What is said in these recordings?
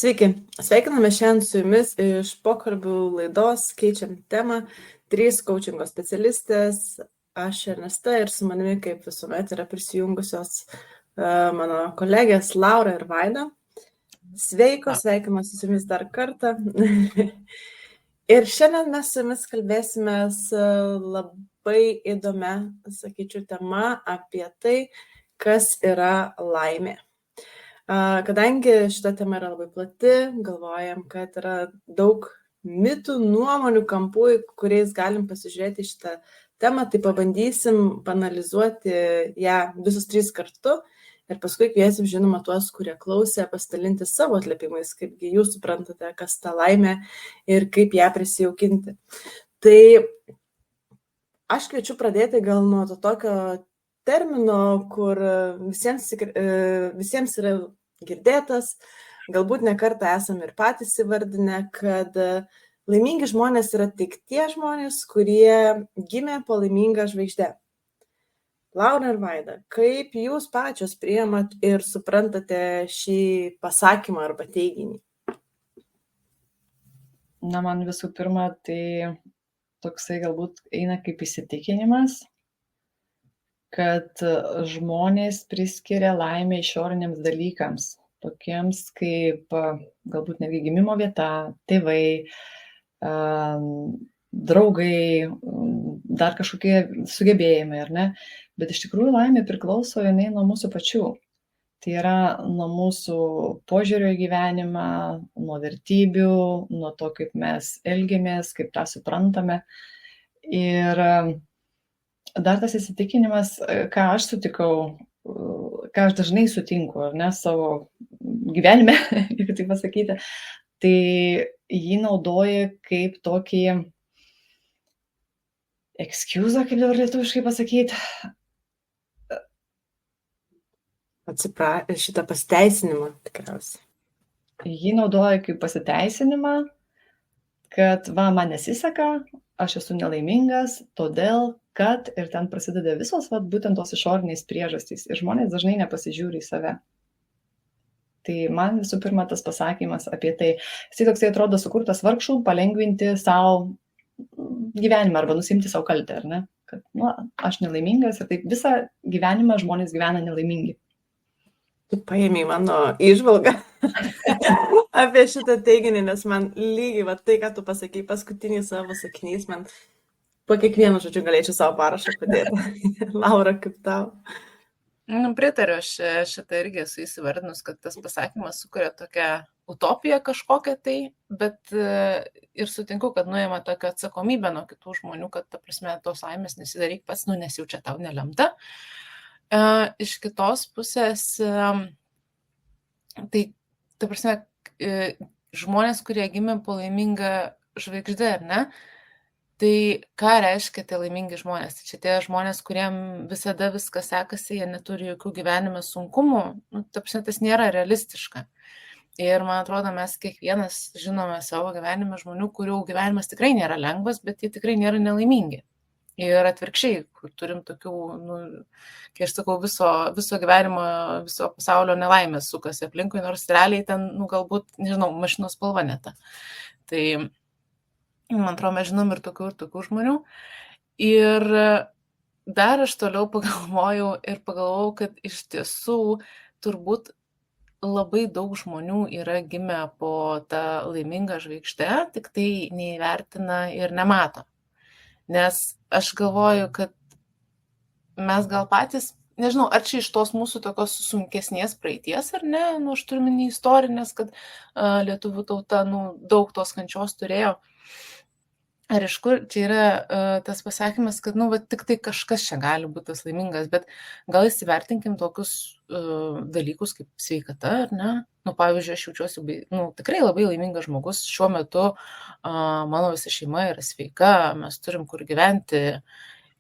Sveiki, sveikiname šiandien su jumis iš pokalbių laidos Keičiam temą. 3 coachingo specialistės, aš Ernesta ir su manimi kaip visuomet yra prisijungusios mano kolegės Laura ir Vaida. Sveikos, sveikinuosi su jumis dar kartą. Ir šiandien mes su jumis kalbėsime labai įdomia, sakyčiau, tema apie tai, kas yra laimė. Kadangi šita tema yra labai plati, galvojam, kad yra daug mitų, nuomonių, kampų, kuriais galim pasižiūrėti šitą temą, tai pabandysim panalizuoti ją visus 3 kartu ir paskui kviesim, žinoma, tuos, kurie klausė, pasidalinti savo atliepimais, kaipgi jūs suprantate, kas ta laimė ir kaip ją prisijaukinti. Tai aš kviečiu pradėti gal nuo to tokio termino, kur visiems yra girdėtas, galbūt ne kartą esame ir patys įvardinę, kad laimingi žmonės yra tik tie žmonės, kurie gimė po laimingą žvaigždę. Laura ir Vaida, kaip jūs pačios priimat ir suprantate šį pasakymą arba teiginį? Na, man visų pirma, tai toksai galbūt eina kaip įsitikinimas, kad žmonės priskiria laimę išoriniams dalykams, tokiems kaip galbūt netgi gimimo vieta, tėvai, draugai, dar kažkokie sugebėjimai, ar ne? Bet iš tikrųjų laimė priklauso jinai nuo mūsų pačių. Tai yra nuo mūsų požiūrio į gyvenimą, nuo vertybių, nuo to, kaip mes elgiamės, kaip tą suprantame. Ir dar tas įsitikinimas, ką aš sutikau, ką aš dažnai sutinku, ar ne, savo gyvenime, jeigu taip pasakyti, tai jį naudoja kaip tokį excuse, kaip dabar lietuviškai pasakyti. Šitą pasiteisinimą tikriausiai. Jį naudoja kaip pasiteisinimą, kad man nesiseka, aš esu nelaimingas, todėl, kad ir ten prasideda visos būtent tos išoriniais priežastys ir žmonės dažnai nepasižiūri į save. Tai man visų pirma tas pasakymas apie tai, jis toksai atrodo sukurtas vargšų palengvinti savo gyvenimą arba nusimti savo kaltę, ar ne? Kad, aš nelaimingas ir taip visą gyvenimą žmonės gyvena nelaimingi. Tu paėmei mano įžvalgą apie šitą teiginį, nes man lygiai tai, ką tu pasakei paskutiniais savo sakiniais, man po kiekvienu žodžiu galėčiau savo parašą padėti. Laura, kaip tau? Pritariu, aš šitą irgi esu įsivardinus, kad tas pasakymas sukuria tokią utopiją kažkokią tai, bet ir sutinku, kad nuima tokią atsakomybę nuo kitų žmonių, kad ta prasme tos laimės nesidaryk pats, nes jau čia tau nelemta. Iš kitos pusės, tai ta prasme, žmonės, kurie gimė po laimingą žvaigždę, ar ne? Tai ką reiškia tie laimingi žmonės? Tai čia tie žmonės, kuriem visada viskas sekasi, jie neturi jokių gyvenime sunkumų, ta prasme, tas nėra realistiška. Ir man atrodo, mes kiekvienas žinome savo gyvenime žmonių, kurių gyvenimas tikrai nėra lengvas, bet jie tikrai nėra nelaimingi. Ir atvirkščiai, kur turim tokių, kai aš sakau, viso gyvenimo, viso pasaulio nelaimės sukasi aplinkui, nors realiai ten, galbūt, nežinau, mašinos spalva ne ta. Tai, man atrodo, mes žinom ir tokių žmonių. Ir dar aš toliau pagalvojau, kad iš tiesų turbūt labai daug žmonių yra gimę po tą laimingą žvaigždę, tik tai neįvertina ir nemato. Nes aš galvoju, kad mes gal patys, nežinau, ar čia iš tos mūsų tokios sunkesnės praeities, ar ne, aš turiu minį istorinės, kad lietuvių tauta daug tos kančios turėjo. Ar iš kur čia yra tas pasakymas, kad tik tai kažkas čia gali būti tas laimingas, bet gal įsivertinkim tokius dalykus kaip sveikata, ar ne? Pavyzdžiui, aš jaučiuosi tikrai labai laimingas žmogus. Šiuo metu mano visa šeima yra sveika, mes turim kur gyventi,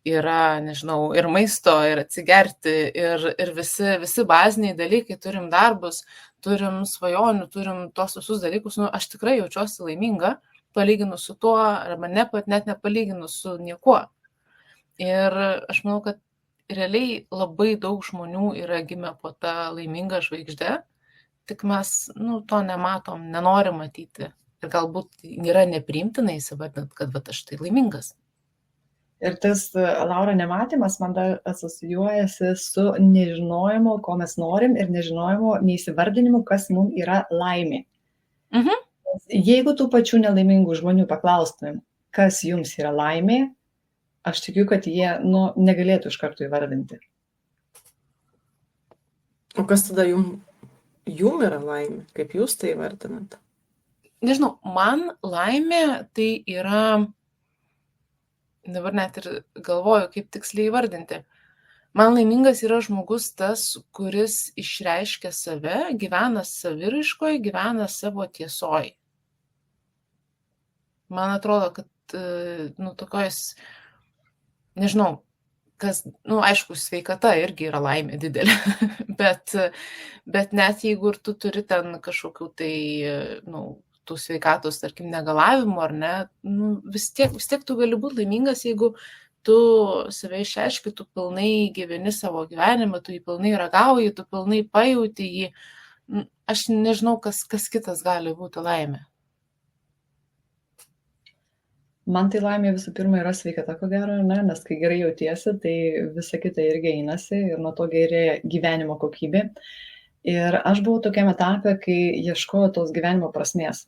yra, nežinau, ir maisto, ir atsigerti, ir visi baziniai dalykai, turim darbus, turim svajonių, turim tos visus dalykus. Aš tikrai jaučiuosi laiminga, palyginus su tuo, arba net nepalyginus su niekuo. Ir aš manau, kad realiai labai daug žmonių yra gimę po tą laimingą žvaigždę. tik mes, to nematom, nenorim matyti. Ir galbūt yra nepriimtina įsivardinti, kad aš tai laimingas. Ir tas, Laura, nematymas man dar asocijuojasi su nežinojimu, ko mes norim, ir nežinojimu, neįsivardinimu, kas mums yra laimė. Mhm. Jeigu tų pačių nelaimingų žmonių paklaustumėm, kas jums yra laimė, aš tikiu, kad jie negalėtų iš karto įvardinti. O kas tada jum yra laimė? Kaip jūs tai įvardinat? Nežinau, man laimė tai yra, dabar net ir galvoju, kaip tiksliai įvardinti. Man laimingas yra žmogus tas, kuris išreiškia save, gyvena saviraiškoje, gyvena savo tiesoje. Man atrodo, kad, tokios, nežinau, kas, aišku, sveikata irgi yra laimė didelė, bet net jeigu ir tu turi ten kažkokių tai, tų sveikatos, tarkim, negalavimų ar ne, vis tiek tu gali būti laimingas, jeigu tu save išreiški, tu pilnai gyveni savo gyvenimą, tu jį pilnai ragauji, tu pilnai pajauti jį. Aš nežinau, kas kitas gali būti laimė. Man tai laimė visų pirma yra sveikata, ko gero, ne? Nes kai gerai jautiesi, tai visa kita irgi einasi ir nuo to gerėja gyvenimo kokybė. Ir aš buvau tokiame etape, kai ieškojau tos gyvenimo prasmės.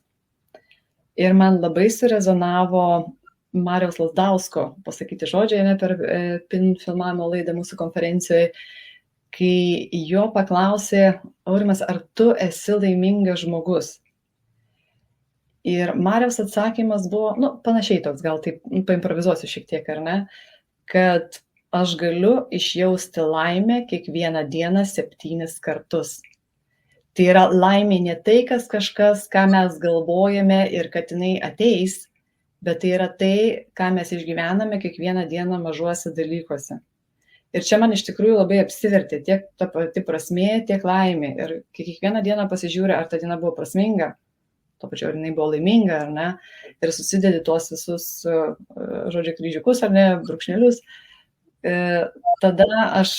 Ir man labai surezonavo Mariaus Lazdausko pasakyti žodžiai per PIN filmavimo laidą mūsų konferencijoje, kai jo paklausė: Aurimas, ar tu esi laimingas žmogus? Ir Mariaus atsakymas buvo, panašiai toks, gal taip paimprovizuosiu šiek tiek, ar ne, kad aš galiu išjausti laimę kiekvieną dieną 7 kartus. Tai yra laimė ne tai, kas kažkas, ką mes galvojame ir kad jinai ateis, bet tai yra tai, ką mes išgyvename kiekvieną dieną mažuose dalykuose. Ir čia man iš tikrųjų labai apsivertė tiek ta pati prasmė, tiek laimė. Ir kiekvieną dieną pasižiūrė, ar ta diena buvo prasminga, to pačiu, ar jinai buvo laiminga, ar ne, ir susidedi tuos visus, kryžiukus, ar ne, brūkšnelius. Tada aš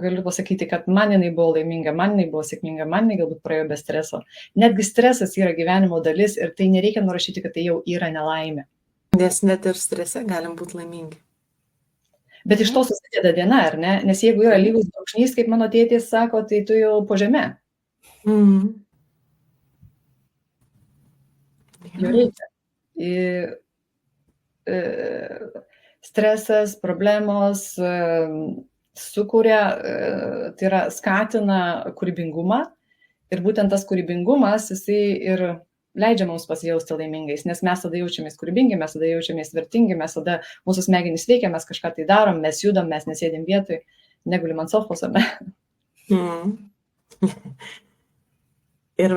galiu pasakyti, kad man jinai buvo laiminga, man jinai buvo sėkminga, man jinai galbūt praėjo be streso. Netgi stresas yra gyvenimo dalis ir tai nereikia nurašyti, kad tai jau yra nelaimė. Nes net ir strese galim būti laimingi. Bet iš to susideda diena, ar ne? Nes jeigu yra lygus brūkšnys, kaip mano tėtis sako, tai tu jau po žeme. Jo reikia. Stresas, problemos sukuria, tai yra skatina kūrybingumą. Ir būtent tas kūrybingumas, jisai ir leidžia mums pasijausti laimingais, nes mes tada jaučiamės kūrybingi, mes tada jaučiamės vertingi, mes tada mūsų smegenys veikia, mes kažką tai darom, mes judam, mes nesėdim vietoj, negulim ant sofos, ar ne? Ir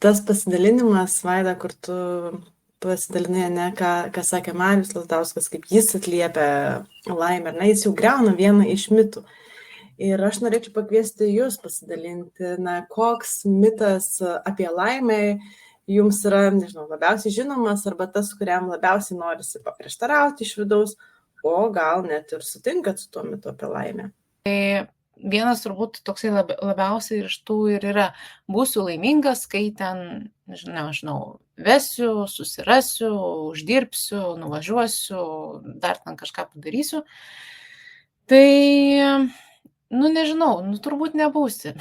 tas pasidalinimas, Vaida, kur tu pasidalinai, ne, ką sakė Marius Lazdauskas, kaip jis atliepia laimę, ar ne, jis jau griauna vieną iš mitų. Ir aš norėčiau pakviesti jūs pasidalinti, koks mitas apie laimę jums yra, nežinau, labiausiai žinomas, arba tas, kuriam labiausiai norisi paprieštarauti iš vidaus, o gal net ir sutinkat su tuo mitu apie laimę. Tai vienas turbūt toksai labiausiai iš tų ir yra: būsiu laimingas, kai ten, nežinau, vesiu, susirasiu, uždirbsiu, nuvažiuosiu, dar ten kažką padarysiu. Tai, nežinau, turbūt nebūsi.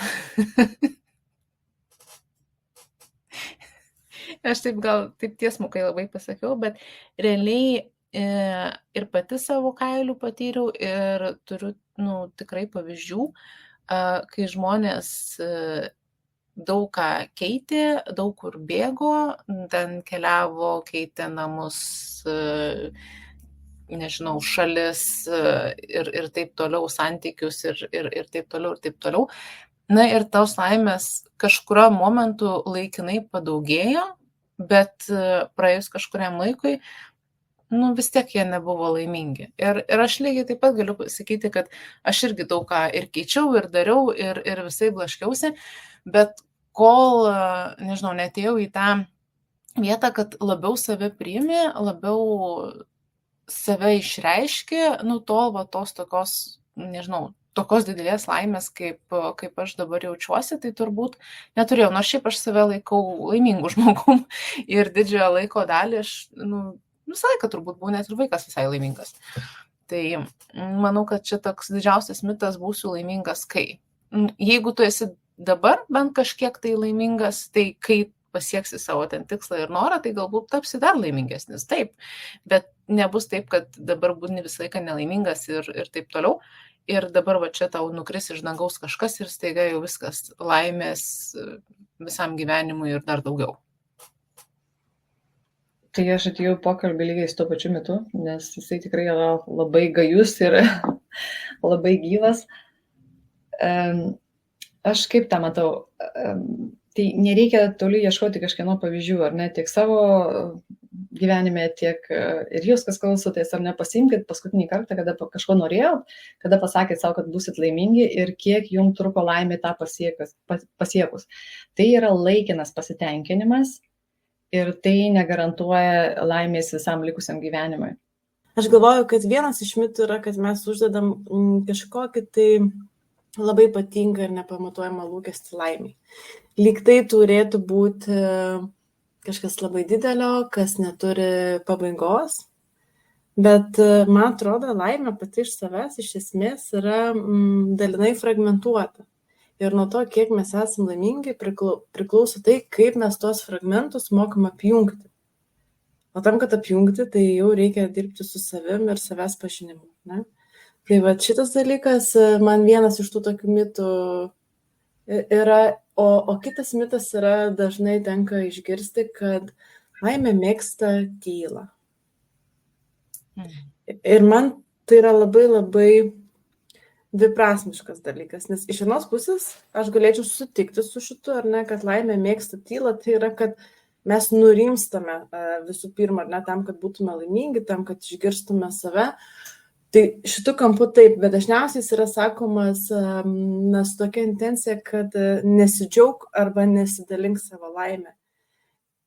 Aš taip tiesmukai labai pasakiau, bet realiai ir pati savo kailių patyriau ir turiu, tikrai pavyzdžių, kai žmonės daug ką keitė, daug kur bėgo, ten keliavo, keitė namus, nežinau, šalis ir taip toliau, santykius ir taip toliau, ir taip toliau. Ir tos laimės kažkurio momentu laikinai padaugėjo, bet praėjus kažkuriam laikui, vis tiek jie nebuvo laimingi. Ir aš lygiai taip pat galiu pasakyti, kad aš irgi daug ką ir keičiau, ir dariau, ir visai blaškiausi, bet kol, nežinau, netėjau į tą vietą, kad labiau save priimi, labiau save išreiški, tol tos tokios, nežinau, tokios didelės laimės, kaip aš dabar jaučiuosi, tai turbūt neturėjau. Nors šiaip aš save laikau laimingų žmogum ir didžiojo laiko dalį aš, visą laiką turbūt buvau net ir vaikas visai laimingas. Tai manau, kad čia toks didžiausias mitas būsiu laimingas, kai. Jeigu tu esi dabar bent kažkiek tai laimingas, tai kai pasieksi savo ten tikslą ir norą, tai galbūt tapsi dar laimingesnis. Taip, bet nebus taip, kad dabar būni visą laiką nelaimingas ir taip toliau. Ir dabar va čia tau nukris iš dangaus kažkas ir staiga jau viskas laimės visam gyvenimui ir dar daugiau. Tai aš atėjau pokalbį lygiai su tuo pačiu metu, nes jisai tikrai yra labai gajus ir labai gyvas. Aš kaip tą matau, tai nereikia toli ieškoti kažkieno pavyzdžių, ar ne, tiek savo gyvenime, tiek ir jūs, kas klausotės, ar ne, pasiimkit paskutinį kartą, kada kažko norėjot, kada pasakėt savo, kad būsit laimingi ir kiek jums truko laimė tą pasiekus. Tai yra laikinas pasitenkinimas ir tai negarantuoja laimės visam likusiam gyvenimui. Aš galvoju, kad vienas iš mitų yra, kad mes uždedam kažkokį tai labai ypatingą ir nepamatuojamą lūkestį laimiai. Lyg tai turėtų būti kažkas labai didelio, kas neturi pabaigos, bet man atrodo, laimė pati iš savęs iš esmės yra dalinai fragmentuota. Ir nuo to, kiek mes esame laimingi, priklauso tai, kaip mes tuos fragmentus mokam apjungti. O tam, kad apjungti, tai jau reikia dirbti su savim ir savęs pažinimu. Ne? Tai va šitas dalykas man vienas iš tų tokių mitų yra, o kitas mitas yra, dažnai tenka išgirsti, kad laimė mėgsta tylą. Ir man tai yra labai labai dviprasmiškas dalykas, nes iš vienos pusės aš galėčiau sutikti su šitu, ar ne, kad laimė mėgsta tylą, tai yra, kad mes nurimstame visų pirma, ar ne, tam, kad būtume laimingi, tam, kad išgirstume save. Tai šitų kampų taip, bet dažniausiai yra sakomas su tokia intencija, kad nesidžiauk arba nesidalink savo laimę.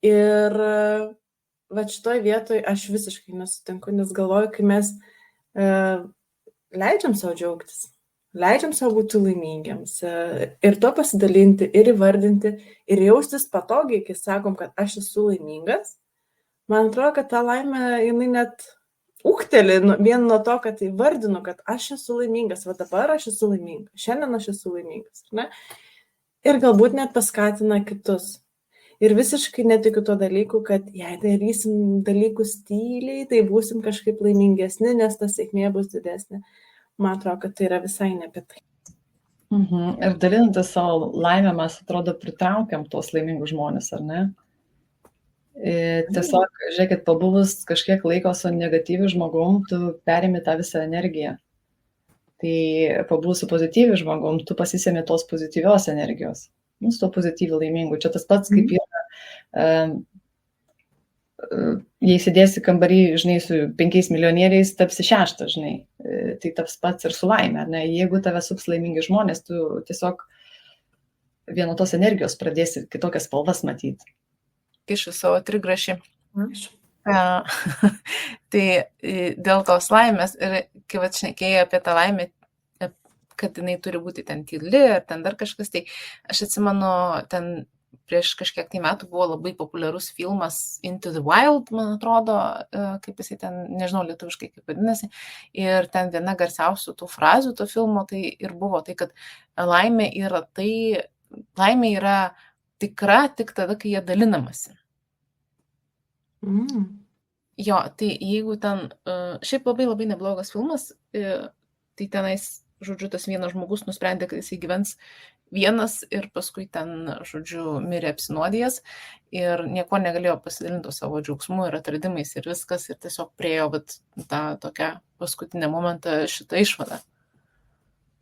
Ir va šitoj vietoj aš visiškai nesutinku, nes galvoju, kai mes leidžiam savo džiaugtis, leidžiam savo būti laimingiams ir to pasidalinti, ir įvardinti, ir jaustis patogiai, kai sakom, kad aš esu laimingas, man atrodo, kad ta laimė, jinai net ūgteli vien nuo to, kad įvardinu, kad aš esu laimingas, va dabar aš esu laimingas, šiandien aš esu laimingas, ne? Ir galbūt net paskatina kitus. Ir visiškai netikiu to dalyku, kad jei darysim dalykus tyliai, tai būsim kažkaip laimingesni, nes ta sėkmė bus didesnė. Man atrodo, kad tai yra visai ne apie tai. Ir dalinantis savo laimę mes, atrodo, pritraukiam tuos laimingus žmonės, ar ne? Tiesiog, žiūrėkit, pabuvus kažkiek laiko su negatyviu žmogum, tu perimi tą visą energiją. Tai pabuvus su pozityviu žmogum, tu pasisemi tos pozityvios energijos. Su to pozityviu laimingu. Čia tas pats kaip yra, jei sėdėsi kambarį, žinai, su 5 milijonieriais, tapsi 6, žinai. Tai taps pats ir su laime, ar ne? Jeigu tave sups laimingi žmonės, tu tiesiog vieno tos energijos pradėsi kitokias spalvas matyti. Iš savo trigrašį. Tai dėl tos laimės, ir kai šnekėjai apie tą laimę, kad jinai turi būti ten tyli, ar ten dar kažkas, tai aš atsimenu, ten prieš kažkiek tai metų buvo labai populiarus filmas Into the Wild, man atrodo, kaip jisai ten, nežinau lietuviškai kaip vadinasi, ir ten viena garsiausių tų frazių to filmo tai ir buvo tai, kad laimė yra tikra tik tada, kai jie dalinamasi. Jo, tai jeigu ten, šiaip labai labai neblogas filmas, tai tenais, žodžiu, tas vienas žmogus nusprendė, kad jisai gyvens vienas ir paskui ten, žodžiu, mirė apsinuodijęs ir nieko negalėjo pasidalinti savo džiaugsmu ir atradimais ir viskas ir tiesiog priejo tą tokią paskutinę momentą šitą išvadą.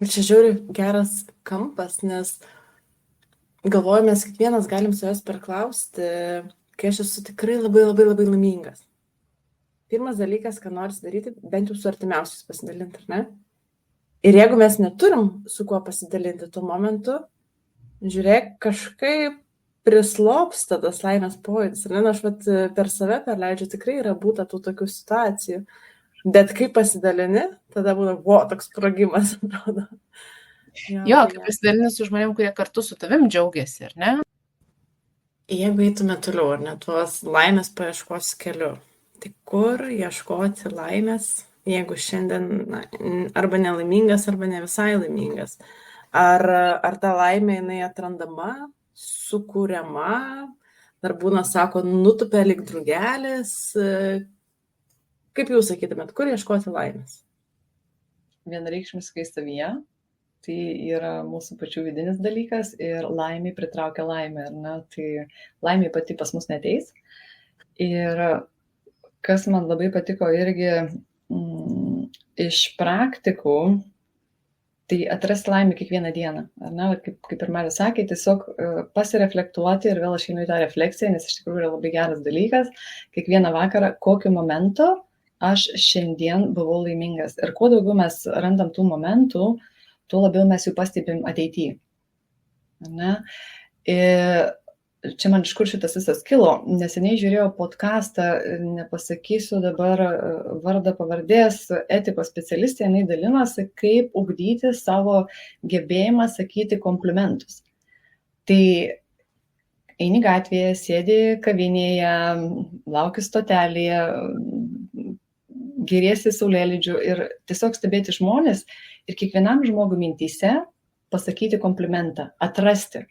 Ir čia žiūri geras kampas, nes galvoju, mes kiekvienas galim savęs perklausti, kai aš esu tikrai labai labai labai laimingas. Pirmas dalykas, ką nori daryti, bent jau su artimiausiais pasidalinti, ar ne? Ir jeigu mes neturim su kuo pasidalinti tuo momentu, žiūrėk, kažkaip prislopsta tas laimės pojūtis. Aš per save perleidžiu, tikrai yra būta tų tokių situacijų, Bet kai pasidalini, tada būna, toks sprogimas, atrodo. Jo, kaip pasidalini su žmonėm, kurie kartu su tavim džiaugiasi, ar ne? Jeigu eitume toliau, ar ne, tuos laimės paieškos keliu, tai kur ieškoti laimės, jeigu šiandien arba nelaimingas, arba ne visai laimingas? Ar ta laimė jinai atrandama, sukūriama, dar būna, sako, nutupia lyg drugelis? Kaip jūs sakytumėt, kur ieškoti laimės? Vienareikšmiškai savyje. Tai yra mūsų pačių vidinis dalykas ir laimė pritraukia laimę, ar ne? Tai laimė pati pas mus neteis. Ir kas man labai patiko irgi iš praktikų, tai atrasti laimę kiekvieną dieną, ar ne? Kaip ir Marija sakė, tiesiog pasireflektuoti ir vėl aš einu į tą refleksiją, nes iš tikrųjų yra labai geras dalykas, kiekvieną vakarą, kokiu momentu aš šiandien buvau laimingas. Ir kuo daugiau mes randam tų momentų, tuo labiau mes jų pastebim ateityje. Ir čia man iš kur šitas visas kilo. Neseniai žiūrėjau podcastą, nepasakysiu dabar vardą pavardės, etikos specialistė, jinai dalinosi, kaip ugdyti savo gebėjimą sakyti komplimentus. Tai eini gatvėje, sėdi kavinėje, lauki stotelėje, gėriesi saulėlydžiu ir tiesiog stebėti žmonės ir kiekvienam žmogui mintyse pasakyti komplimentą, atrasti,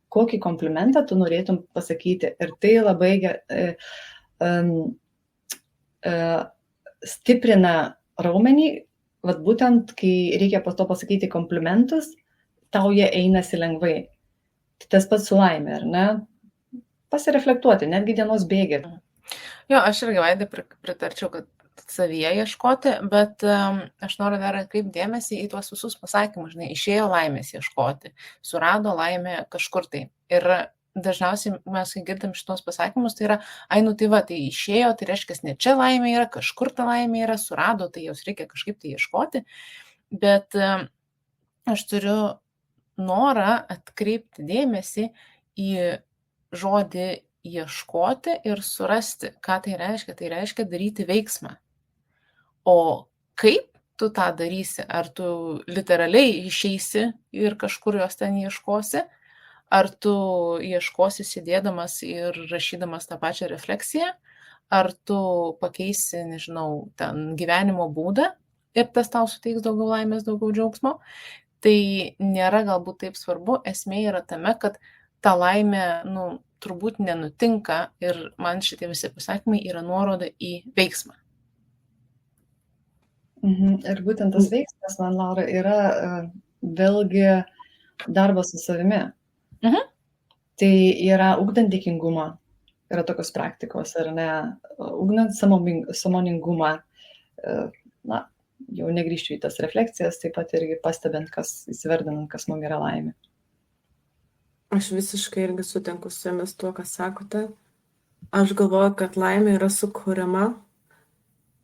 kokį komplimentą tu norėtum pasakyti. Ir tai labai stiprina raumenį, vat būtent kai reikia po to pasakyti komplimentus, tau jie einasi lengvai. Tas pats su laimė, ar ne? Pasireflektuoti, netgi dienos bėgė. Jo, aš irgi Vaidai pritarčiau, kad savyje ieškoti, bet aš noriu dar atkreipti dėmesį į tuos visus pasakymus, žinai, išėjo laimės ieškoti, surado laimę kažkur tai. Ir dažniausiai mes, kai girdim šitos pasakymus, tai yra, nu tai va, tai išėjo, tai reiškia, ne čia laimė yra, kažkur ta laimė yra, surado, tai jos reikia kažkaip tai ieškoti. Bet aš turiu norą atkreipti dėmesį į žodį ieškoti ir surasti, ką tai reiškia. Tai reiškia daryti veiksmą. O kaip tu tą darysi? Ar tu literaliai išeisi ir kažkur jos ten ieškosi? Ar tu ieškosi sėdėdamas ir rašydamas tą pačią refleksiją? Ar tu pakeisi, nežinau, ten gyvenimo būdą ir tas tau suteiks daugiau laimės, daugiau džiaugsmo? Tai nėra galbūt taip svarbu. Esmė yra tame, kad ta laimė, turbūt nenutinka ir man šitie visi pasakymai yra nuoroda į veiksmą. Ir būtent tas veiksmas, man, Laura, yra vėlgi darbas su savimi. Tai yra ugdant dėkingumą, yra tokios praktikos, ar ne, ugdant sąmoningumą, jau negrįžčiau į tas refleksijas, taip pat irgi pastebint, įsivardinant, kas mums yra laimė. Aš visiškai irgi sutinku su jumis tuo, ką sakote. Aš galvoju, kad laimė yra sukuriama,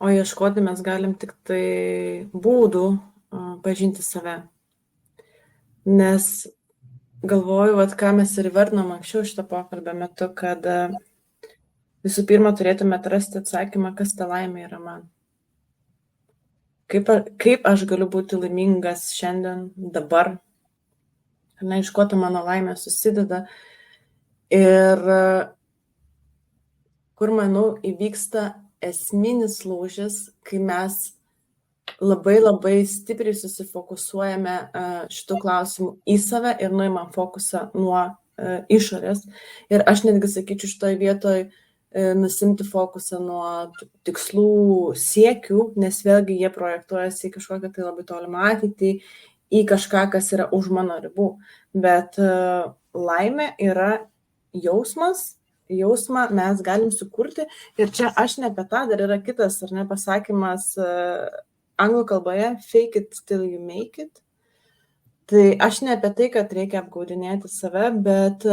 o ieškoti mes galim tik tai būdų pažinti save. Nes galvoju, ką mes ir įvardinom anksčiau šito pokalbio metu, kad visų pirma turėtume atrasti atsakymą, kas ta laimė yra man. Kaip aš galiu būti laimingas šiandien, dabar. Iš ko ta mano laimė susideda ir kur, manau, įvyksta esminis lūžis, kai mes labai labai stipriai susifokusuojame šitų klausimų į save ir nuimam fokusą nuo išorės. Ir aš netgi sakyčiau šitoje vietoje nusimti fokusą nuo tikslų siekių, nes vėlgi jie projektuojasi į kažkokią tai labai tolimą ateitį, į kažką, kas yra už mano ribų. Bet laimė yra jausmas, jausmą mes galim sukurti. Ir čia aš ne apie tą, dar yra kitas, ar ne, pasakymas anglų kalboje, fake it till you make it. Tai aš ne apie tai, kad reikia apgaudinėti save, bet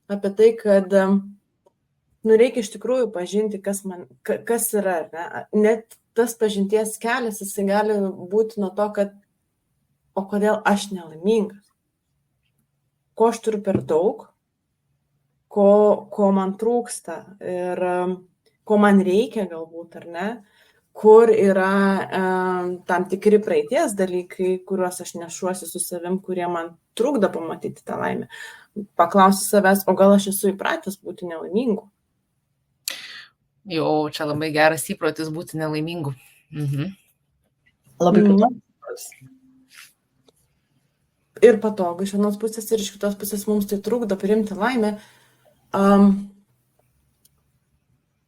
apie tai, kad reikia iš tikrųjų pažinti, kas yra. Ne? Net tas pažinties kelias, jisai gali būti nuo to, kad o kodėl aš nelaimingas? Ko aš turiu per daug? Ko man trūksta? Ir ko man reikia galbūt, ar ne? kur yra tam tikri praeities dalykai, kuriuos aš nešuosi su savim, kurie man trukdo pamatyti tą laimę. Paklausti savęs, o gal aš esu įpratęs būti nelaimingu? Jau čia labai geras įprotis būti nelaimingu. Labai patogus. Ir patogu iš vienos pusės ir iš kitos pusės mums tai trukdo priimti laimę.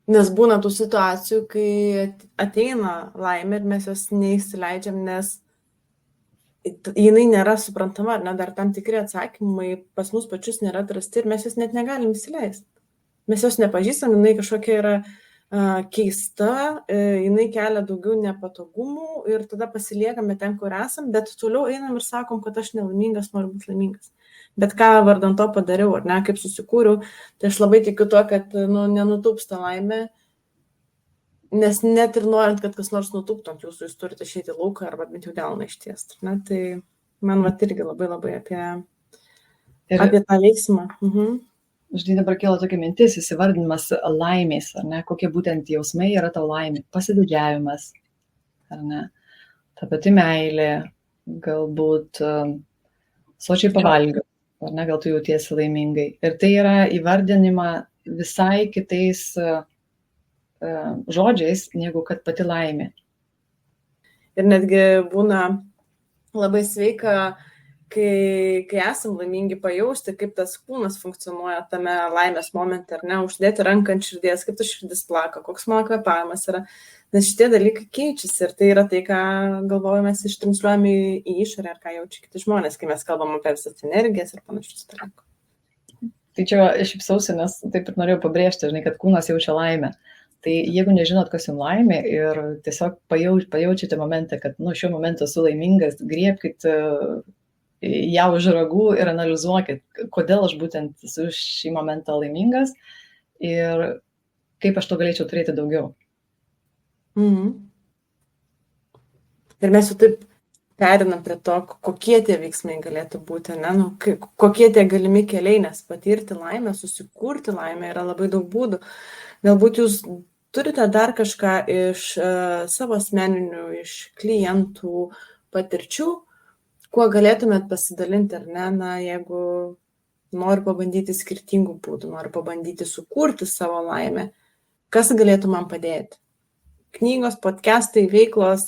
Nes būna tų situacijų, kai ateina laimė ir mes jos neįsileidžiam, nes jinai nėra suprantama, ar ne, dar tam tikri atsakymai pas mus pačius nėra atrasti ir mes jos net negalim įsileisti. Mes jos nepažįstam, jinai kažkokia yra keista, jinai kelia daugiau nepatogumų ir tada pasiliekame ten, kur esam, bet toliau einam ir sakom, kad aš nelaimingas, noriu būti laimingas. Bet ką vardan to padariau, ar ne, kaip susikūriau, tai aš labai tikiu tuo, kad nenutūpsta laimė, nes net ir norint, kad kas nors nutūptų ant jūsų, jūs turite išeiti į lauką arba bent jau delną ištiesti. Tai man irgi labai apie tą veiksmą. Žinai, dabar kilo tokia mintis, įsivardinimas laimės, ar ne, kokie būtent jausmai yra tau laimė, pasididžiavimas, ar ne, ta pati meilė, galbūt sočiai pavalgiau, ar ne, gal tu jautiesi laimingai. Ir tai yra įvardinima visai kitais žodžiais, negu kad pati laimė. Ir netgi būna labai sveika, kai esam laimingi, pajausti, kaip tas kūnas funkcionuoja tame laimės momente, ar ne, uždėti ranką ant širdies, kaip ta širdis plaka, koks mano kvėpavimas yra. Nes šitie dalykai keičiasi ir tai yra tai, ką galvojame, mes ištransliuojame į išorę, ar ką jaučia kiti žmonės, kai mes kalbam apie visas energijas ir panašius dalykus. Tai čia šypsausi, nes taip ir norėjau pabrėžti, žinai, kad kūnas jaučia laimę. Tai jeigu nežinot, kas jums laimė ir tiesiog pajaučiate momentą, kad šiuo momentu esu laimingas, griebkit ją už ragų ir analizuokit, kodėl aš būtent esu šį momentą laimingas ir kaip aš to galėčiau turėti daugiau. Ir mes jau taip perinam prie to, kokie tie veiksmai galėtų būti, ne? Kokie tie galimi keliai, nes patirti laimę, susikurti laimę yra labai daug būdų. Galbūt jūs turite dar kažką iš savo asmeninių, iš klientų patirčių, kuo galėtumėt pasidalinti, ar ne? Na, jeigu noriu pabandyti skirtingų būdų, noriu pabandyti sukurti savo laimę, kas galėtų man padėti? Knygos, podcastai, veiklos.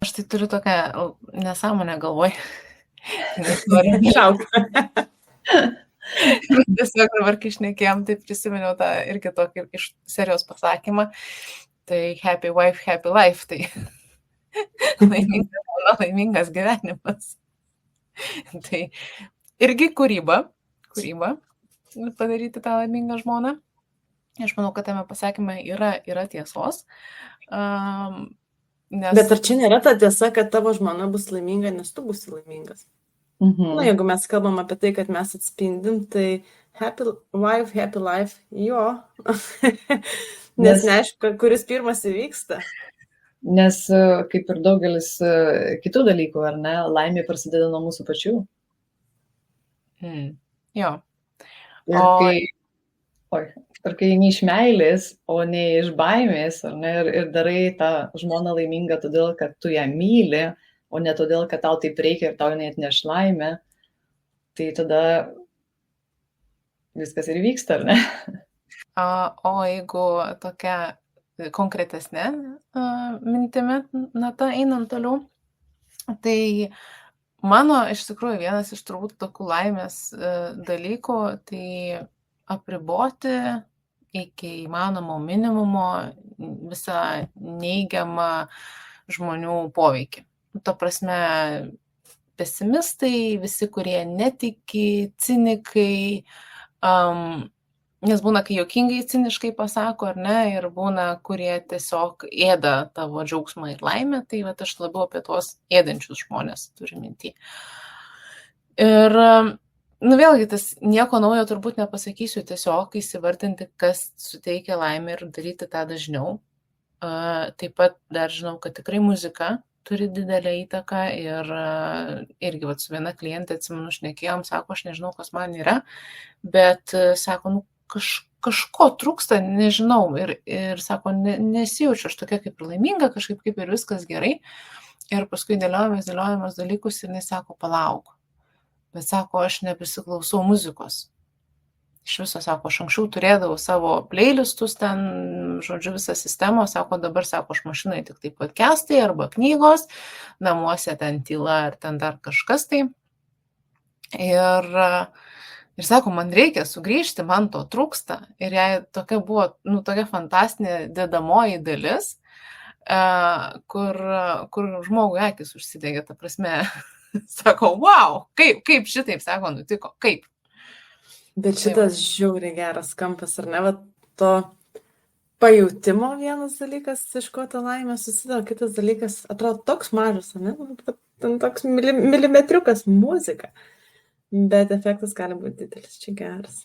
Aš tai turiu tokią nesąmonę galvoj. Tiesiog dabar, kai šnekėjom, tai prisiminiau tą irgi tokį iš serijos pasakymą. Tai happy wife, happy life. Tai laimingas gyvenimas. Tai irgi kūryba padaryti tą laimingą žmoną. Aš manau, kad tame pasakymė yra tiesos. Bet ar čia nėra ta tiesa, kad tavo žmona bus laiminga, nes tu būsi laimingas? Na, jeigu mes kalbam apie tai, kad mes atspindim, tai happy wife, happy life, jo. Nes neaišku, kuris pirmas įvyksta. Nes kaip ir daugelis kitų dalykų, ar ne, laimė prasideda nuo mūsų pačių. Jo. Ir kai ne iš meilės, o ne iš baimės, ar ne, ir darai tą žmoną laimingą todėl, kad tu ją myli, o ne todėl, kad tau taip reikia ir tau net neš laimę, tai tada viskas ir vyksta, ar ne? O jeigu tokia konkretesnė mintimi, ta einant toliau, tai mano iš tikrųjų vienas iš turbūt tokių laimės dalykų, tai apriboti iki įmanomo minimumo visą neigiamą žmonių poveikį. Ta prasme, pesimistai, visi, kurie netiki, cinikai, nes būna, kai juokingai ciniškai pasako, ar ne, ir būna, kurie tiesiog ėda tavo džiaugsmą ir laimę, tai aš labiau apie tuos ėdančius žmonės turiu mintį. Ir vėlgi, tas nieko naujo turbūt nepasakysiu, tiesiog įsivardinti, kas suteikia laimę ir daryti tą dažniau. Taip pat dar žinau, kad tikrai muzika turi didelę įtaką ir irgi su viena klientė, atsimenu, šnekėjom, sako, aš nežinau, kas man yra, bet sako, kažko trūksta, nežinau, ir sako, nesijaučiu aš tokia kaip ir laiminga, kažkaip kaip ir viskas gerai. Ir paskui dėliojamės dalykus ir jis sako, palauk. Bet sako, aš neprisiklausau muzikos. Iš viso, sako, aš anksčiau turėdavau savo playlistus ten, žodžiu, visą sistemą, sako, dabar, sako, aš mašinai tik tai podcastai arba knygos, namuose ten tyla ar ten dar kažkas tai. Ir sako, man reikia sugrįžti, man to trūksta. Ir jai tokia buvo, tokia fantastinė dedamoji dalis, kur žmogui akis užsidegė, ta prasme, sako, wow, kaip šitaip, sako, nutiko, kaip. Bet šitas žiauriai geras kampas, ar ne? Va, to pajutimo vienas dalykas, iš ko ta laimė susideda, kitas dalykas, atrodo toks mažas, ne? Ten toks milimetriukas muzika, bet efektas gali būti didelis, čia geras.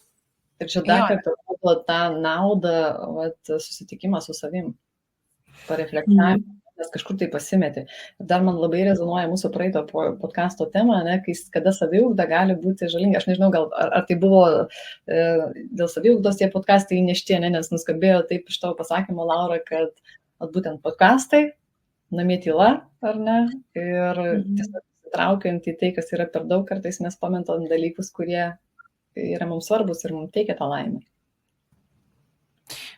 Ir čia dar kartą buvo tą naudą, susitikimą su savim, pareflektavimą. Nes kažkur tai pasimeti. Dar man labai rezonuoja mūsų praeito podcasto tema, ne, kada saviugda gali būti žalinga. Aš nežinau, gal ar tai buvo dėl saviugdos tie podcastai įnešti, nes nuskambėjo taip iš tavo pasakymo, Laura, kad būtent podcastai, namie tyla, ar ne, ir tiesiog traukiant į tai, kas yra per daug, kartais mes pametam dalykus, kurie yra mums svarbus ir mums teikia tą laimę.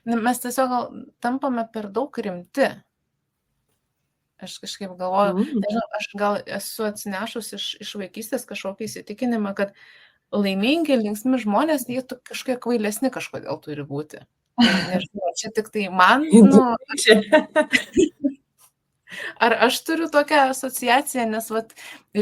Mes tiesiog tampame per daug rimti. Aš kažkaip galvoju, nežinau, aš gal esu atsinešus iš vaikystės kažkokį įsitikinimą, kad laimingi, linksmi žmonės, jie kažkiek kvailesni kažkodėl turi būti. Nežinau, čia tik tai man, ar aš turiu tokią asociaciją, nes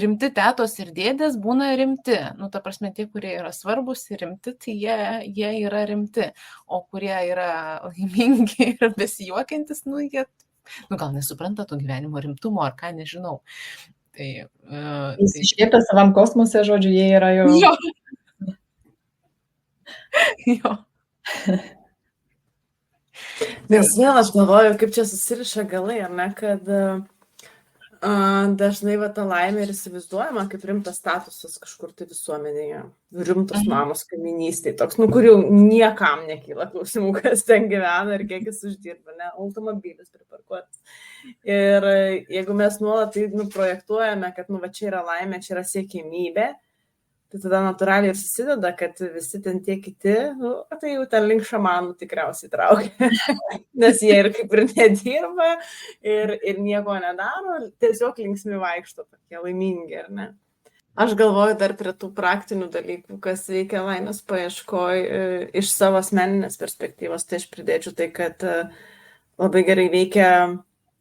rimti tetos ir dėdės būna rimti. Ta prasme, tie, kurie yra svarbus ir rimti, tai jie yra rimti. O kurie yra laimingi ir besijuokiantis, jie gal nesupranta to gyvenimo rimtumo, ar ką, nežinau. Jis išlieka savam kosmose, žodžiu, jie yra jau... Jo. Nes vėl aš galvoju, kaip čia susiriša galai, ar ne, kad dažnai ta laimė ir įsivaizduojama kaip rimtas statusas kažkur tai visuomenėje. Rimtos mamos kaiminystėje, toks, kur jau niekam nekyla klausimų, kas ten gyvena ir kiek jis uždirba, ne, automobilis priparkuotas. Ir jeigu mes nuolat tai projektuojame, kad čia yra laimė, čia yra siekimybė, tai tada natūraliai ir susideda, kad visi ten tie kiti, tai jau ten link šamanų tikriausiai traukia, nes jie ir kaip ir nedirba ir nieko nedaro, tiesiog linksmi vaikšto, tokie laimingi, ar ne? Aš galvoju dar prie tų praktinių dalykų, kas veikia laimės paieškoj iš savo asmeninės perspektyvos, tai aš pridėčiau tai, kad labai gerai veikia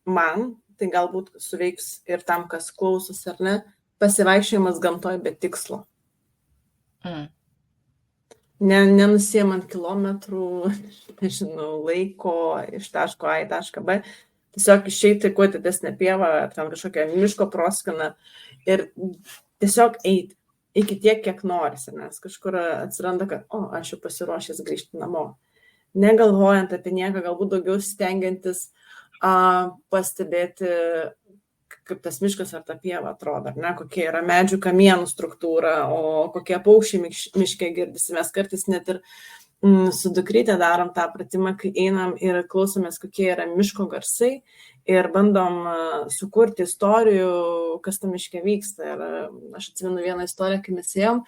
man, tai galbūt suveiks ir tam, kas klausos, ar ne, pasivaikščiojimas gamtoj be tikslo. Nenusiemant kilometrų, nežinau, laiko iš taško A į tašką B, tiesiog išeiti kuo didesnę pievą, ar ten kažkokią miško proskaną ir tiesiog eiti iki tiek, kiek norisi, nes kažkur atsiranda, kad, aš jau pasiruošęs grįžti namo. Negalvojant apie nieką, galbūt daugiau stengiantis pastebėti, kaip tas miškas ar ta pieva atrodo, ar ne, kokie yra medžių kamienų struktūra, o kokie paukščiai miške girdisi. Mes kartais net ir su dukrytė darom tą pratimą, kai einam ir klausomės, kokie yra miško garsai ir bandom sukurti istorijų, kas tam miške vyksta. Ir aš atsimenu vieną istoriją, kai mes ėjom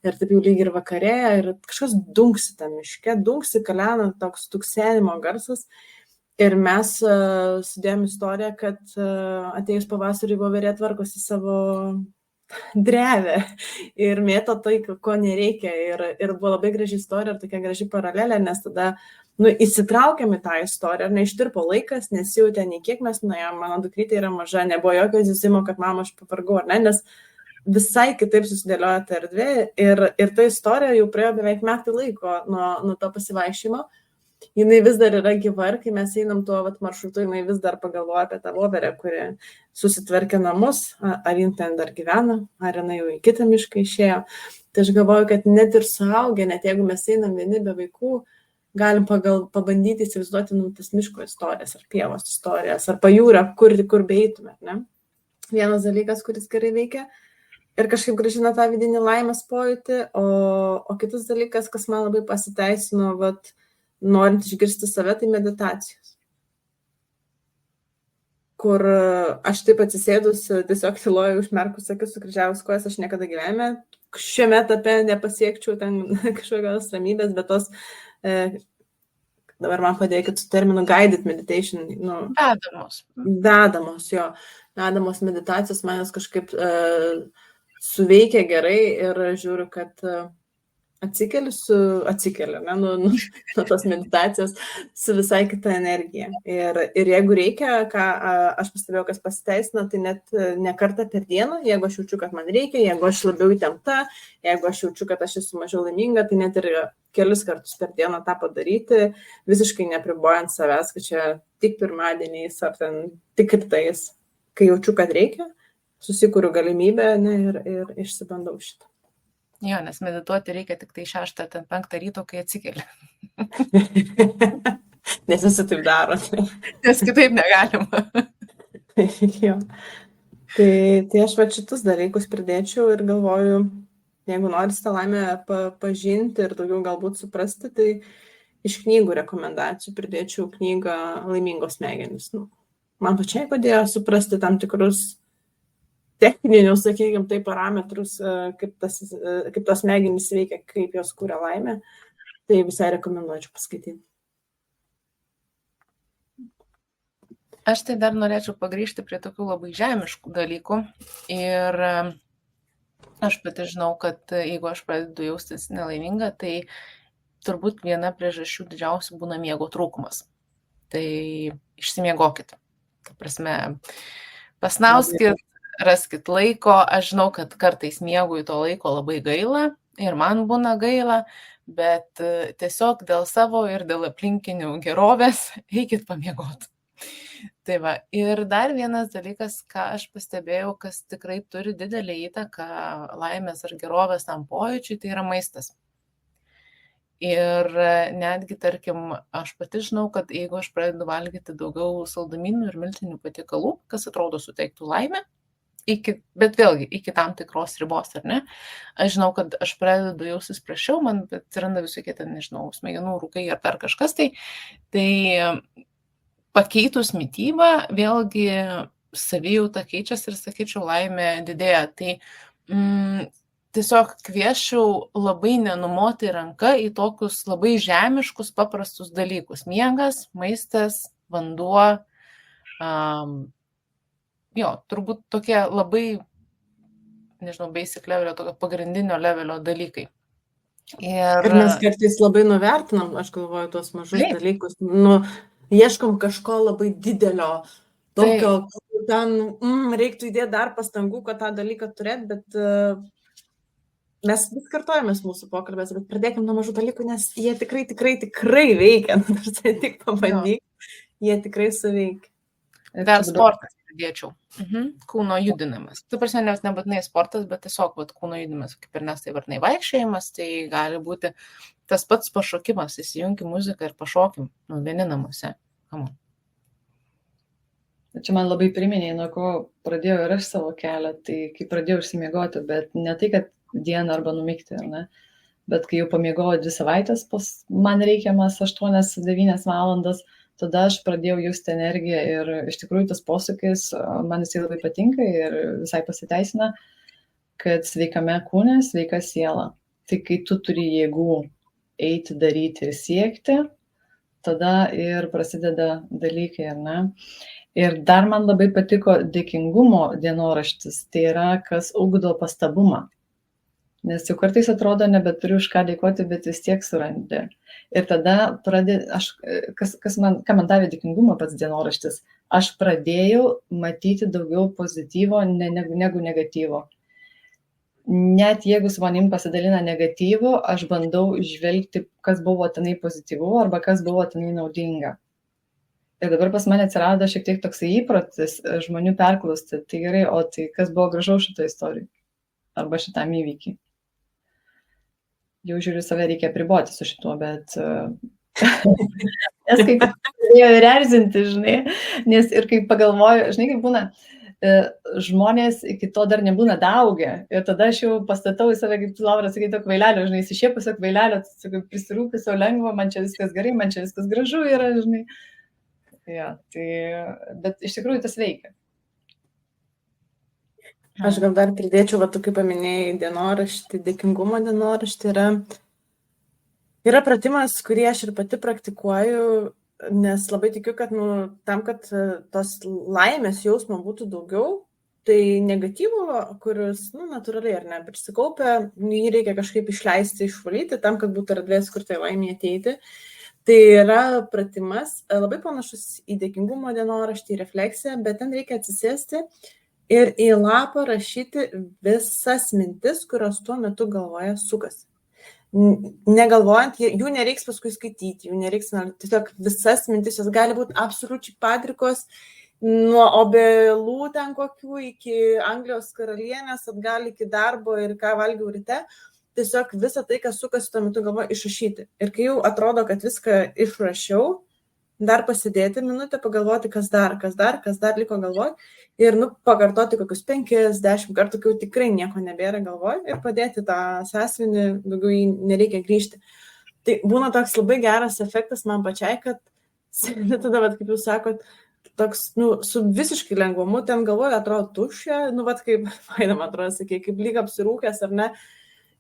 ir taip jau lyg ir vakarėja ir kažkas dunksi tam miške, dunksi, kalena toks tuksenimo garsas. Ir mes sudėjom istoriją, kad atėjus pavasarį voverė tvarkosi savo drevę ir mėto tai, ko nereikia. Ir buvo labai graži istorija ir tokia graži paralelė, nes tada įsitraukėm į tą istoriją, neištirpo laikas, nesijautė nei kiek mes nuėjom, mano dukrytė yra maža, nebuvo jokio zizimo, kad mama aš pavargau, ar ne, nes visai kitaip susidėliojo ta erdvė ir ta istorija jau praėjo beveik metai laiko nuo to pasivaikščiojimo. Jinai vis dar yra gyva ir kai mes einam tuo maršrutu, jinai vis dar pagalvoja apie tą voverę, kuri susitvarkė namus, ar jin ten dar gyvena, ar jinai jau į kitą mišką išėjo. Tai aš galvoju, kad net ir suaugę, net jeigu mes einam vieni be vaikų, galim pabandyti įsivaizduoti tas miško istorijas, ar pievos istorijas, ar pajūrio, kur beitume, ne? Vienas dalykas, kuris gerai veikia ir kažkaip grąžina tą vidinį laimės pojūtį, o kitas dalykas, kas man labai pasiteisino, norint išgirsti save, tai meditacijos. Kur aš taip atsisėdus, tiesiog tyloju, užmerkus akis, sukryžiavus kojas, aš niekada gyvenime šiame etape nepasiekčiau ten kažkokios ramybės, bet tos, dabar man padėkit su terminu guided meditation, vedamos meditacijos manęs kažkaip suveikia gerai ir žiūriu, kad atsikeliu, ne, nuo tos meditacijos su visai kita energija. Ir jeigu reikia, ką aš pastebėjau, kas pasiteisina, tai net ne kartą per dieną, jeigu aš jaučiu, kad man reikia, jeigu aš labiau įtempta, jeigu aš jaučiu, kad aš esu mažiau laiminga, tai net ir kelis kartus per dieną tą padaryti, visiškai nepribojant savęs, kad čia tik pirmadieniais ar ten tik rytais, kai jaučiu, kad reikia, susikuriu galimybę, ne, ir išsibandau šitą. Jo, nes medituoti reikia tik tai 6 ar 5 ryto, kai atsikeli. Nes visi taip daro. Nes kitaip negalima. Jo. Tai aš va šitus dalykus pridėčiau ir galvoju, jeigu norite tą laimę pažinti ir daugiau galbūt suprasti, tai iš knygų rekomendacijų pridėčiau knygą Laimingos smegenys. Man pačiai padėjo suprasti tam tikrus techninius, sakykime, tai parametrus, kaip tos smegenys veikia, kaip jos kūrė laimę, tai visai rekomenduočiau paskaityti. Aš tai dar norėčiau pagrįžti prie tokių labai žemiškų dalykų ir aš pati žinau, kad jeigu aš pradedu jaustis nelaiminga, tai turbūt viena priežasčių didžiausių būna miego trūkumas. Tai išsimiegokit. Ta prasme, pasnauskit, raskit laiko, aš žinau, kad kartais miegui to laiko labai gaila ir man būna gaila, bet tiesiog dėl savo ir dėl aplinkinių gerovės eikit pamiegoti. Tai va, ir dar vienas dalykas, ką aš pastebėjau, kas tikrai turi didelį įtaką laimės ar gerovės tam pojūčiui, tai yra maistas. Ir netgi, tarkim, aš pati žinau, kad jeigu aš pradedu valgyti daugiau saldumynų ir miltinių patiekalų, kas atrodo suteiktų laimę, bet vėlgi iki tam tikros ribos, ar ne? Aš žinau, kad aš pradedu jaustis prašiau, man atsiranda visokie ten, nežinau, smegenų rūkai ar dar kažkas, tai pakeitus mitybą, vėlgi savijauta keičiasi ir, sakyčiau, laimė didėja. Tai tiesiog kvieščiau labai nenumoti ranką į tokius labai žemiškus, paprastus dalykus. Miegas, maistas, vanduo, jo, turbūt tokie labai, nežinau, basic levelio, tokio pagrindinio levelio dalykai. Ir mes kartais labai nuvertinam, aš galvoju, tuos mažus dalykus, ieškom kažko labai didelio, tokio, ten reiktų įdėti dar pastangų, kad tą dalyką turėt, bet mes vis kartojamės mūsų pokalbės, bet pradėkim nuo mažų dalykų, nes jie tikrai veikia, tik pabandyk, jie tikrai suveikia. Dar sportas pridėčiau. Kūno judinimas. Tu prasme, nebūtinai sportas, bet tiesiog kūno judinimas, kaip ir nes tai varnai vaikščiojimas, tai gali būti tas pats pašokimas, įsijungi muziką ir pašokim, vieni namuose. Čia man labai priminė, nuo ko pradėjau ir aš savo kelią, tai kai pradėjau užsimiegoti, bet ne tai, kad dieną arba numigti, ar ne, bet kai jau pamiegoju 2 savaitės, man reikiamas 8-9 valandas, tada aš pradėjau justi energiją ir iš tikrųjų tas posūkis, man jisai labai patinka ir visai pasiteisina, kad sveikame kūne, sveika siela. Tai kai tu turi jėgų eiti, daryti ir siekti, tada ir prasideda dalykai, ar ne? Ir dar man labai patiko dėkingumo dienoraštis, tai yra, kas ugdo pastabumą. Nes jau kartais atrodo, nebeturiu už ką dėkoti, bet vis tiek surandi. Ir tada ką man davė dėkingumo pats dienoraštis, aš pradėjau matyti daugiau pozityvo negu negatyvo. Net jeigu su manim pasidalina negatyvu, aš bandau žvelgti, kas buvo tenai pozityvu arba kas buvo tenai naudinga. Ir dabar pas mane atsirado šiek tiek toksai įprotis žmonių perklausti, tai gerai, o tai kas buvo gražaus šitą istoriją arba šitam įvykį. Jau žiūriu, save reikia apriboti su šituo, bet nes kaip pradėjau ir erzinti, žinai, nes ir kaip pagalvoju, žinai, kaip būna, žmonės iki to dar nebūna daugę. Ir tada aš jau pastatau į save, kaip tu, Laura, sakai, to kvailelio, žinai, įsišiepusio kvailelio, prisirūpusio lengvo, man čia viskas gerai, man čia viskas gražu yra, žinai. Ja, tai, bet iš tikrųjų tas veikia. Aš gal dar pridėčiau, va, tu kaip paminėjai dienoraštį, dėkingumo dienoraštį yra pratimas, kurį aš ir pati praktikuoju, nes labai tikiu, kad tam, kad tos laimės jausmo būtų daugiau, tai negatyvo, kuris, natūraliai ar ne, prisikaupia, jį reikia kažkaip išleisti, išvalyti, tam, kad būtų erdvės, kur tai laimė ateiti. Tai yra pratimas, labai panašus į dėkingumo dienoraštį, refleksiją, bet ten reikia atsisėsti ir į lapą rašyti visas mintis, kurios tuo metu galvoje sukasi. Negalvojant, jų nereiks paskui skaityti, jų nereiks, tiesiog visas mintis, jos gali būti absoliučiai padrikos, nuo obelų ten kokių iki Anglijos karalienės, atgal iki darbo ir ką valgiau ryte, tiesiog visą tai, kas sukasi tuo metu galvoje, išrašyti. Ir kai jau atrodo, kad viską išrašiau, dar pasidėti minutę, pagalvoti, kas dar liko galvoj ir pakartoti kokius 5-10 kartų, kai jau tikrai nieko nebėra galvoj ir padėti tą sąsiuvinį, daugiau jį nereikia grįžti. Tai būna toks labai geras efektas man pačiai, kad tada, kaip jūs sakot, toks, su visiškai lengvumu, ten galvoje atrodo tuščia, kaip faina, man atrodo, sakė, kaip lyg apsirūkęs ar ne.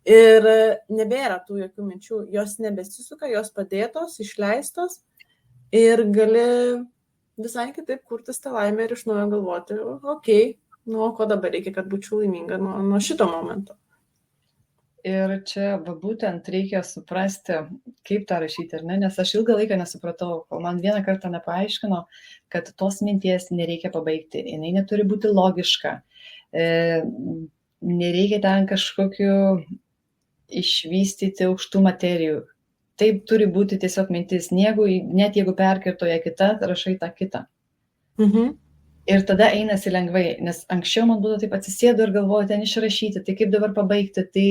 Ir nebėra tų jokių minčių, jos nebesisuka, jos padėtos, išleistos. Ir gali visai kitaip kurtis tą laimę ir iš naujo galvoti, ko dabar reikia, kad būčiau laiminga nuo šito momento. Ir čia būtent reikia suprasti, kaip tą rašyti, ar ne? Nes aš ilgą laiką nesupratau, kol man vieną kartą nepaaiškino, kad tos minties nereikia pabaigti, jinai neturi būti logiška, nereikia ten kažkokiu išvystyti aukštų materijų. Taip turi būti tiesiog mintis, net jeigu perkirtoja kita, rašai tą kitą. Ir tada einasi lengvai, nes anksčiau man būtų taip atsisėdu ir galvoju ten išrašyti, tai kaip dabar pabaigti, tai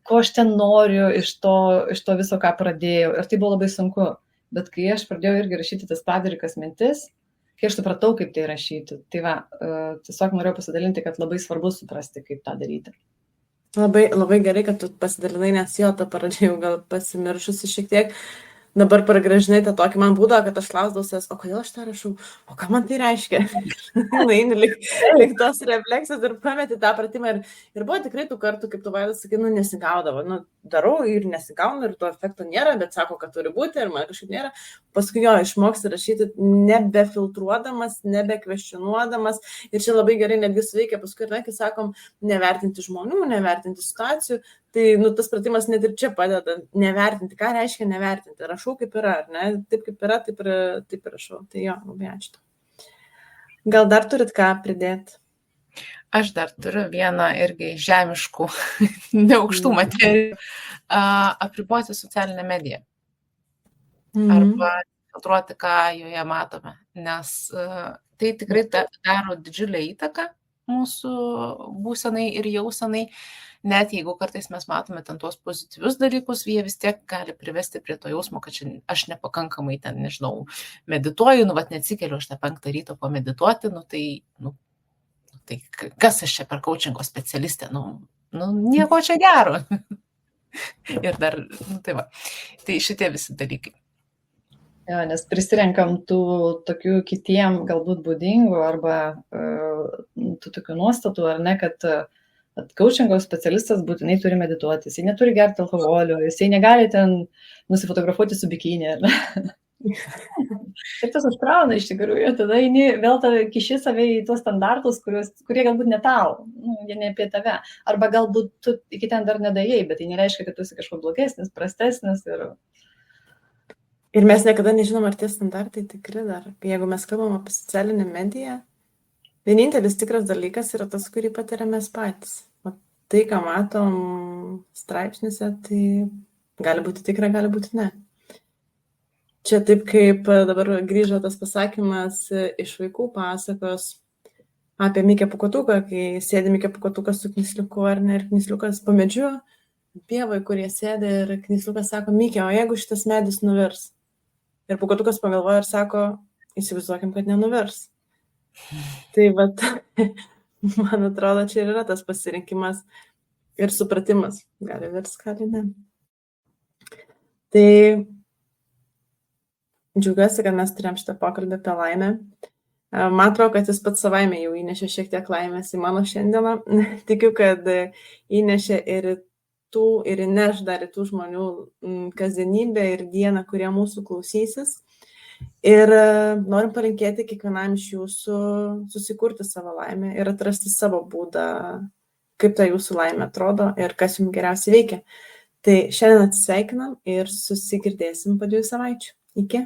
ko aš ten noriu iš to viso, ką pradėjau. Ir tai buvo labai sunku. Bet kai aš pradėjau irgi rašyti tas padrikas mintis, kai aš supratau, kaip tai rašyti, tai tiesiog norėjau pasidalinti, kad labai svarbu suprasti, kaip tą daryti. Labai, labai gerai, kad tu pasidalinai, nes jo, tą pradžią jau gal pasimiršusi šiek tiek. Dabar pragrąžinai tą tokį man būdą, kad aš klausdavausias, o kodėl aš tą rašau, o ką man tai reiškia? Eini lik tos refleksijos ir pameti tą pratimą. Ir buvo tikrai tų kartų, kaip tu Vaidas sakai, nesigaudavo. Darau ir nesigaunu ir to efekto nėra, bet sako, kad turi būti ir man kažkaip nėra. Paskui jo išmoksti rašyti nebefiltruodamas, nebekvestionuodamas. Ir čia labai gerai netgi suveikia paskui, kai sakom, nevertinti žmonių, nevertinti situacijų. Tai tas pratimas net ir čia padeda nevertinti. Ką reiškia nevertinti? Rašau kaip yra, ar ne? Taip kaip yra, taip ir rašau. Tai jo, labai ačiū. Gal dar turit ką pridėti? Aš dar turiu vieną irgi žemiškų, neaukštų materijų. Apriboti socialinę mediją. Arba filtruoti, ką joje matome. Nes tai tikrai daro didžiulę įtaką mūsų būsenai ir jausenai. Net jeigu kartais mes matome ten tuos pozityvius dalykus, jie vis tiek gali privesti prie to jausmo, kad aš nepakankamai ten, nežinau, medituoju, neatsikeliu aš tą 5 ryto pamedituoti, tai kas aš čia per coachingo specialistė, nieko čia gero. Ir dar, tai va, tai šitie visi dalykai. Ja, nes prisirenkam tų tokių kitiem galbūt būdingų arba tų tokių nuostatų, ar ne, kad coachingo specialistas būtinai turi medituoti, jisai neturi gerti alkoholio, jisai negali ten nusifotografuoti su bikini. Ir tas užkrauna iš tikrųjų, tada eini vėl kiši save į tuos standartus, kurie galbūt ne tau, jie ne apie tave. Arba galbūt tu iki ten dar nedajai, bet tai nereiškia, kad tu esi kažko blogesnis, prastesnis. Ir mes niekada nežinom, ar tie standartai tikri dar. Jeigu mes kalbam apie socialinę mediją, vienintelis tikras dalykas yra tas, kurį patiriame mes patys. O tai, ką matom straipsniuose, tai gali būti tikra, gali būti ne. Čia taip kaip dabar grįžo tas pasakymas iš vaikų pasakos apie Mikę Pūkuotuką, kai sėdi Mikė Pūkuotukas su knysliuku ar ne, ir knysliukas po medžiu, pievai, kurie sėdi ir knysliukas sako, Mikė, o jeigu šitas medis nuvirs? Ir Pūkuotukas pagalvoja ir sako, įsivaizduokim, kad nenuvirs. Tai vat, man atrodo, čia ir yra tas pasirinkimas ir supratimas. Gali virs, gali ne. Tai džiaugiuosi, kad mes turėjom šitą pokalbį apie laimę. Man atrodo, kad jis pats savaime jau įnešė šiek tiek laimės į mano šiandieną. Tikiu, kad įnešė ir įneš dar į tų žmonių kasdienybę ir dieną, kurie mūsų klausysis. Ir norim palinkėti kiekvienam iš jūsų susikurti savo laimę ir atrasti savo būdą, kaip ta jūsų laimė atrodo ir kas jums geriausiai veikia. Tai šiandien atsisveikinam ir susigirdėsim po 2 savaičių. Iki.